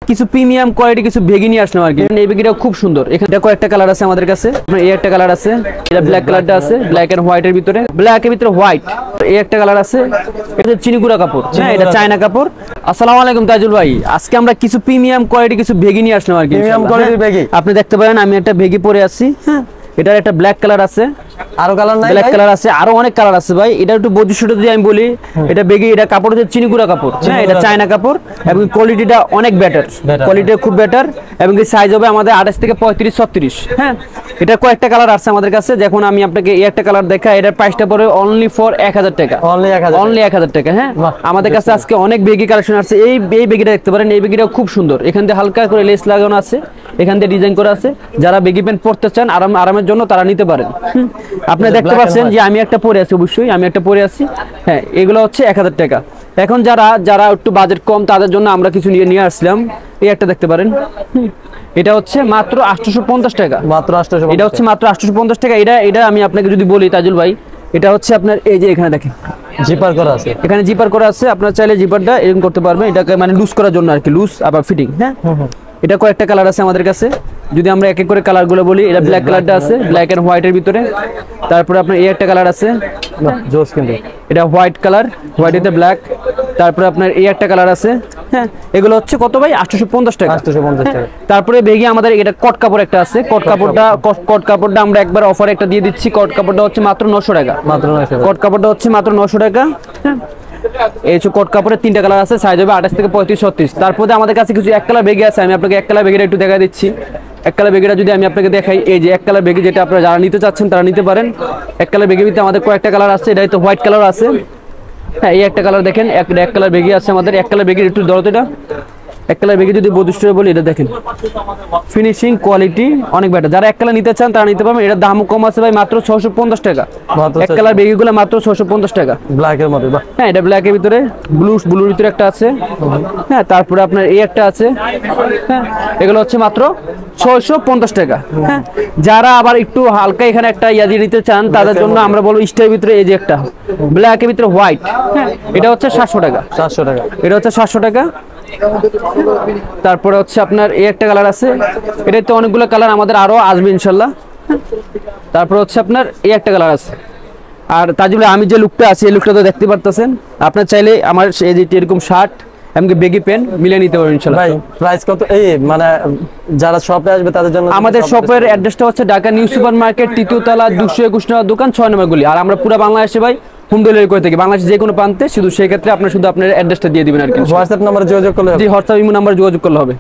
কিছু premium quality কিছু baggy নিয়ে আসলাম আর কি। এই বেগিটা খুব সুন্দর। এখানে কয়েকটা কালার আছে আমাদের কাছে। এই একটা কালার আছে, এটা ব্ল্যাক কালারটা আছে, ব্ল্যাক এন্ড হোয়াইট এর ভিতরে, ব্ল্যাক এর ভিতরে হোয়াইট। এই একটা কালার আছে, এটা চিনিগুড়া কাপড়, হ্যাঁ এটা চায়না কাপড়। আসসালামু আলাইকুম তাজুল ভাই, আজকে আমরা কিছু প্রিমিয়াম কোয়ালিটি কিছু বেগি নিয়ে আসলাম আর কি। প্রিমিয়াম কোয়ালিটির বেগি আপনি দেখতে পারেন আমি একটা বেগি পরে আছি, হ্যাঁ এটার একটা ব্ল্যাক কালার আছে, আরো কালার নাই, ব্ল্যাক কালার আছে, আরো অনেক কালার আছে ভাই। এটা একটু বৈশিষ্ট্যটা যদি আমি বলি, এটা বেগি, এটা কাপড় হচ্ছে চিনিগুড়া কাপড়, হ্যাঁ এটা চায়না কাপড় এবং কোয়ালিটিটা অনেক বেটার, কোয়ালিটিটা খুব বেটার এবং সাইজ হবে আমাদের 28 থেকে 35 36, হ্যাঁ এটা কয়েকটা কালার আছে আমাদের কাছে। যখন আমি আপনাকে এই একটা কালার দেখা, এটার প্রাইসটা পড়ে অনলি ফর 1000 টাকা, অনলি 1000 টাকা, হ্যাঁ আমাদের কাছে আজকে অনেক বেগি কালেকশন আছে। এই বেগিটা দেখতে পারেন, এই বেগিটা খুব সুন্দর, এখান দিয়ে হালকা করে লেস লাগানো আছে, এখান দিয়ে ডিজাইন করা আছে। যারা বেগি প্যান্ট পরতে চান আরামের জন্য তারা নিতে পারেন। আপনি দেখতে পাচ্ছেন যে আমি একটা পরে আছি, অবশ্যই আমি একটা পরে আছি, হ্যাঁ এগুলো হচ্ছে 1000 টাকা। এখন যারা একটু বাজেট কম তাদের জন্য আমরা কিছু নিয়ে আসলাম। এই একটা দেখতে পারেন, এটা হচ্ছে মাত্র 850 টাকা, মাত্র 850, এটা হচ্ছে মাত্র 850 টাকা। এটা আমি আপনাকে যদি বলি তাজুল ভাই, এটা হচ্ছে আপনার এই যে এখানে দেখেন জিপার করা আছে, এখানে জিপার করা আছে, আপনার চাইলে জিপারটা এরকম করতে পারবেন, এটাকে মানে লুজ করার জন্য আর কি, লুজ আবার ফিটিং, হ্যাঁ এটা কয়েকটা কালার আছে আমাদের কাছে। যদি আমরা এক এক করে কালারগুলো বলি, এটা ব্ল্যাক কালারটা আছে, ব্ল্যাক এন্ড হোয়াইট এর ভিতরে। তারপরে আপনার এই একটা কালার আছে, জোস কিন্তু এটা হোয়াইট কালার, হোয়াইট এতে ব্ল্যাক। তারপরে আপনার এই একটা কালার আছে, হ্যাঁ এগুলো হচ্ছে কত ভাই? 850 টাকা, 850 টাকা। তারপরে বেগি আমাদের এটা কট কাপড় একটা আছে, কট কাপড়টা আমরা একবার অফার একটা দিয়ে দিচ্ছি। কট কাপড়টা হচ্ছে মাত্র 900 টাকা, মাত্র 900 কট কাপড়টা হচ্ছে মাত্র 900 টাকা, হ্যাঁ এই হচ্ছে কোট কাপড়ের 3টা কালার আছে, সাইজ হবে 28 থেকে 35 36। তারপরে আমাদের কাছে কিছু এক কালার বেগি আছে, আমি আপনাকে এক কালার বেগিটা একটু দেখা দিচ্ছি। এক কালার বেগিটা যদি আমি আপনাকে দেখাই, এই যে এক কালার বেগি, যেটা আপনারা যারা নিতে চাচ্ছেন তারা নিতে পারেন। এক কালার বেগির ভিতরে আমাদের কয়েকটা কালার আছে, এটা তো হোয়াইট কালার আছে, হ্যাঁ এই একটা কালার দেখেন, এক কালার বেগি আছে আমাদের। এক কালার বেগির একটু দরদ, এটা এক কালার বেগি যদি বৈশিষ্ট্য বলি, এটা দেখেন ফিনিশিং কোয়ালিটি অনেক বেটার। যারা এক কালার নিতে চান তারা নিতে পারবেন, এটার দামও কম আছে ভাই, মাত্র 650 টাকা। এক কালার বেগিগুলো মাত্র 650 টাকা, ব্ল্যাক এর মধ্যে, হ্যাঁ এটা ব্ল্যাক এর ভিতরে, ব্লুর ভিতরে একটা আছে, হ্যাঁ তারপরে আপনার এই একটা আছে, হ্যাঁ এগুলো হচ্ছে মাত্র 650 টাকা। হ্যাঁ যারা আবার একটু হালকা এখানে একটা ইয়া দিয়ে নিতে চান তাদের জন্য আমরা বলবো স্টাইলের ভিতরে এই যে একটা ব্ল্যাক এর ভিতরে হোয়াইট, হ্যাঁ এটা হচ্ছে 700 টাকা, 700 টাকা, এটা হচ্ছে 700 টাকা। তারপরে হচ্ছে আপনার এই একটা কালার আছে, এটাতে তো অনেকগুলো কালার আমাদের আরো আসবে ইনশাল্লাহ। তারপর হচ্ছে আপনার এই একটা কালার আছে। আর তাজুল আমি যে লুকটা আছে, এই লুকটা তো দেখতে পারতেছেন, আপনার চাইলে আমার এই যে এরকম শার্ট এমনকি বেগি প্যান্ট মিলিয়ে নিতে পারবেন ইনশাল্লাহ। ভাই প্রাইস কত? এই মানে যারা শপে আসবে তাদের জন্য আমাদের শপের অ্যাড্রেসটা হচ্ছে ঢাকা নিউ সুপার মার্কেট, 3য় তলা, 221 নম্বর দোকান, 6 নম্বর গলি। আর আমরা পুরো বাংলাদেশে ভাই হোম ডেলিভারি করে থাকি, বাংলাদেশে যে কোনো প্রান্তে। শুধু সেই ক্ষেত্রে আপনার অ্যাড্রেসটা দিয়ে দিবেন আর কি। হোয়াটসঅ্যাপ নাম্বারে যোগাযোগ করলে, জি হোয়াটসঅ্যাপ ইমো নাম্বার যোগাযোগ করলে হবে।